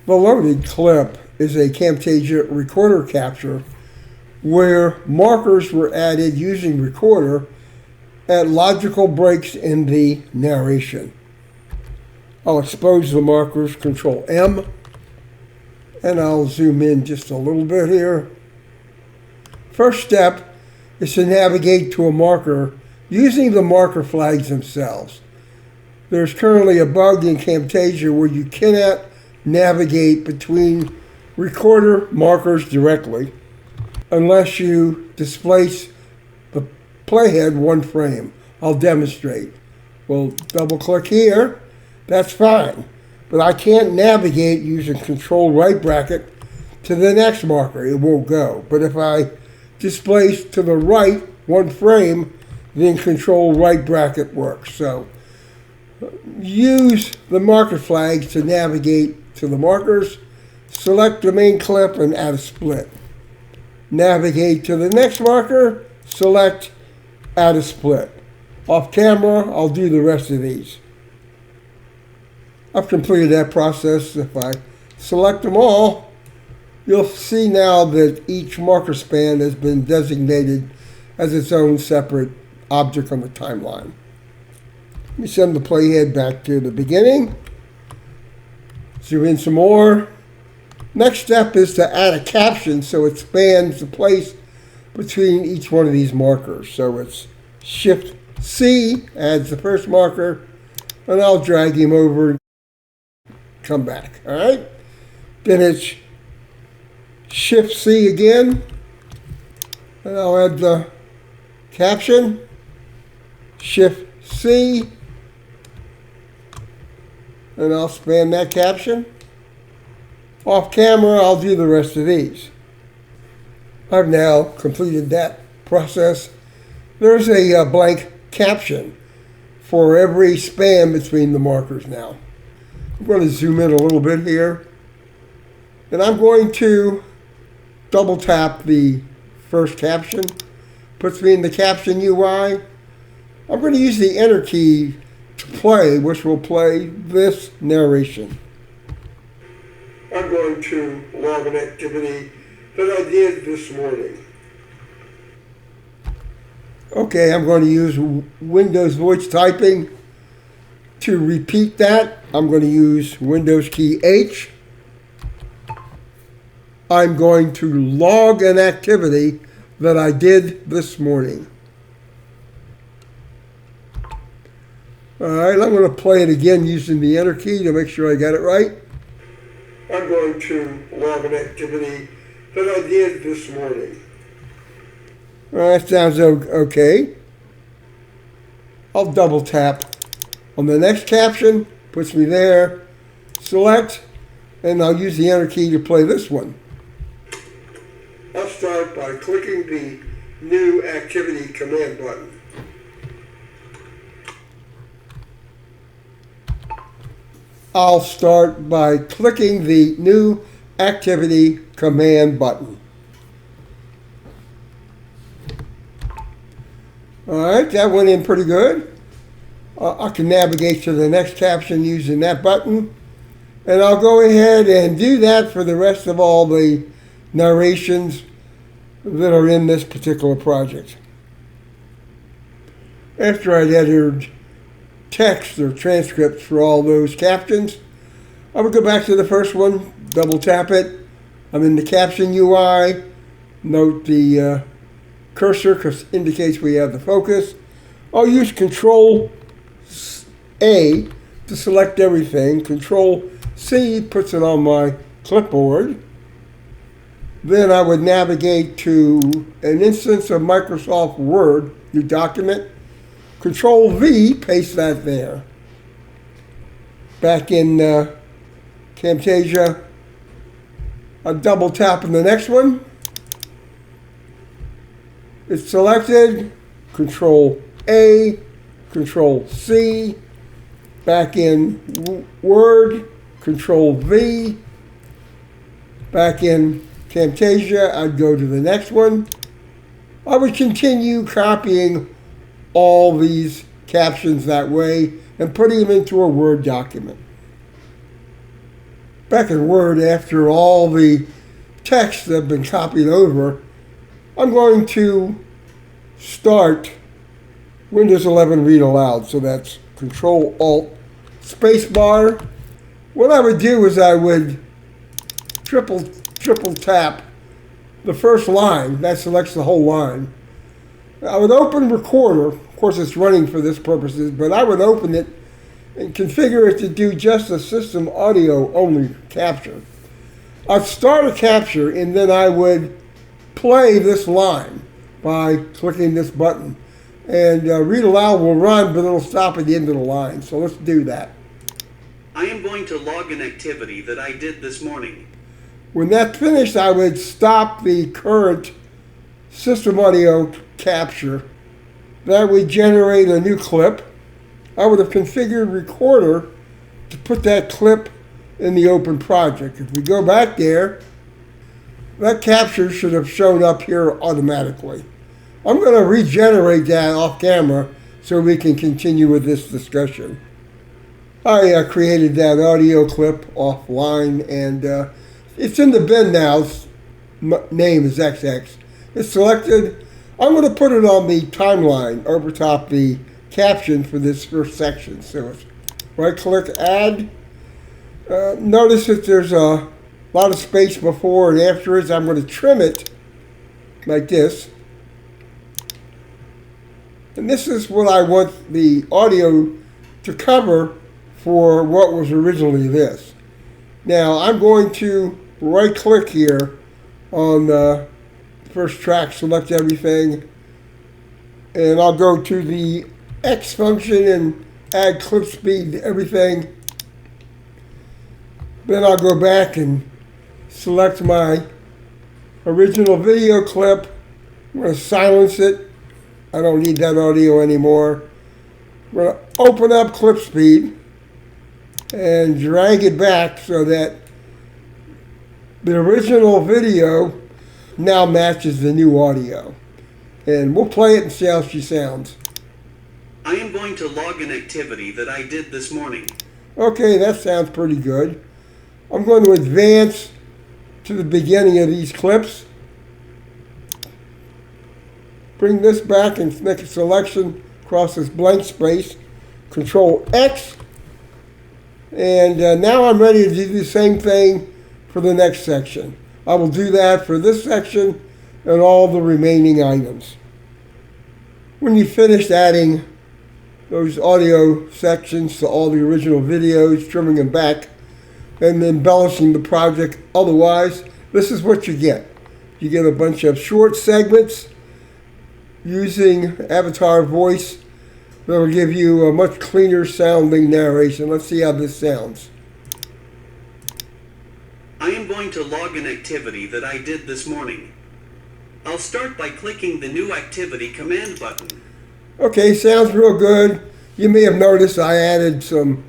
The loaded clip is a Camtasia recorder capture where markers were added using recorder at logical breaks in the narration. I'll expose the markers, Control M, and I'll zoom in just a little bit here. First step is to navigate to a marker using the marker flags themselves. There's currently a bug in Camtasia where you cannot navigate between recorder markers directly unless you displace the playhead one frame. I'll demonstrate. We'll double click here. That's fine. But I can't navigate using Control right bracket to the next marker. It won't go. But if I displace to the right one frame, then Control right bracket works. So use the marker flags to navigate to the markers. Select the main clip and add a split. Navigate to the next marker, select, add a split. Off camera, I'll do the rest of these. I've completed that process. If I select them all, you'll see now that each marker span has been designated as its own separate object on the timeline. Let me send the playhead back to the beginning. Zoom in some more. Next step is to add a caption so it spans the place between each one of these markers. So it's Shift C adds the first marker, and I'll drag him over and come back. All right? Then it's Shift C again, and I'll add the caption. Shift C, and I'll span that caption. Off camera, I'll do the rest of these. I've now completed that process. There's a blank caption for every span between the markers now. I'm going to zoom in a little bit here. And I'm going to double tap the first caption. Puts me in the caption UI. I'm going to use the Enter key to play, which will play this narration. I'm going to log an activity that I did this morning. Okay, I'm going to use Windows voice typing. To repeat that, I'm going to use Windows key H. I'm going to log an activity that I did this morning. All right, I'm going to play it again using the Enter key to make sure I got it right. I'm going to log an activity that I did this morning. That sounds okay. I'll double tap on the next caption, puts me there, select, and I'll use the Enter key to play this one. I'll start by clicking the New Activity command button. I'll start by clicking the New Activity command button. All right, that went in pretty good. I can navigate to the next caption using that button. And I'll go ahead and do that for the rest of all the narrations that are in this particular project. After I'd entered text or transcripts for all those captions, I would go back to the first one, double tap it. I'm in the caption UI. Note the cursor because it indicates we have the focus. I'll use Control A to select everything. Control C puts it on my clipboard. Then I would navigate to an instance of Microsoft Word, new document. Control V, paste that there. Back in Camtasia, I'll double tap on the next one. It's selected. Control A, Control C. Back in Word, Control V. Back in Camtasia, I'd go to the next one. I would continue copying all these captions that way and putting them into a Word document. back in Word after all the text that have been copied over. I'm going to start Windows 11 Read Aloud. So that's Control Alt Spacebar. What I would do is I would triple tap the first line. That selects the whole line. I would open Recorder. Of course, it's running for this purposes, but I would open it and configure it to do just a system audio only capture. I'd start a capture and then I would play this line by clicking this button. And Read Aloud will run, but it'll stop at the end of the line. So let's do that. I am going to log an activity that I did this morning. When that's finished, I would stop the current system audio capture. That would generate a new clip. I would have configured Recorder to put that clip in the open project. If we go back there, that capture should have shown up here automatically. I'm going to regenerate that off camera so we can continue with this discussion. I created that audio clip offline and it's in the bin now. Its name is XX. It's selected. I'm going to put it on the timeline over top the caption for this first section. So it's right click, add. Notice that there's a lot of space before and afterwards. I'm going to trim it like this. And this is what I want the audio to cover for what was originally this. Now I'm going to right click here on the first track, select everything, and I'll go to the X function and add clip speed to everything. Then I'll go back and select my original video clip. I'm going to silence it. I don't need that audio anymore. I'm going to open up clip speed and drag it back so that the original video now matches the new audio. And we'll play it and see how she sounds. I am going to log an activity that I did this morning. Okay, that sounds pretty good. I'm going to advance to the beginning of these clips. Bring this back and make a selection across this blank space. Control X. And now I'm ready to do the same thing for the next section. I will do that for this section and all the remaining items. When you finish adding those audio sections to all the original videos, trimming them back, and embellishing the project otherwise, this is what you get. You get a bunch of short segments using avatar voice that will give you a much cleaner sounding narration. Let's see how this sounds. I am going to log an activity that I did this morning. I'll start by clicking the New Activity command button. Okay, sounds real good. You may have noticed I added some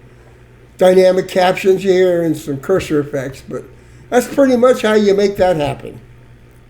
dynamic captions here and some cursor effects, but that's pretty much how you make that happen.